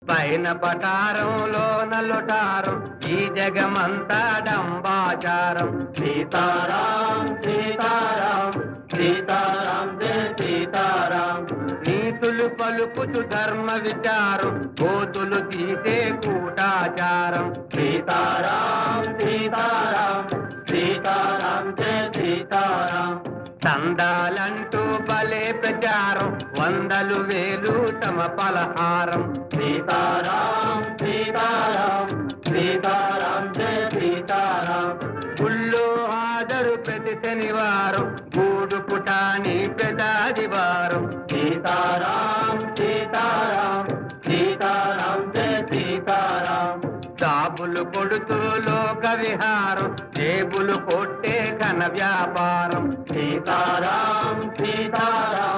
పైన పటారంలో నలుటారం ఈ జగమంతా డంబాచారం సీతారాం సీతారాం సీతారాం జయ సీతారాం నీతులు పలుకుతు ధర్మ విచారం కోతులు తీసే కూటాచారం సీతారాం సీతారాం సీతారాం జయ సీతారాం చందాలంటూ భలే ప్రచారం వందలు వేలు తమ పలహారం సీతారాం సీతారాం సీతారాం జయ సీతారాం గుళ్ళో హాజరు ప్రతి శనివారం గూడు పుటాని ప్రతాదివారం సీతారాం సీతారాం సీతారాం జయ సీతారాం జాబులు కొడుతూ లోక విహారం జేబులు కొట్టే ఘన వ్యాపారం సీతారాం సీతారాం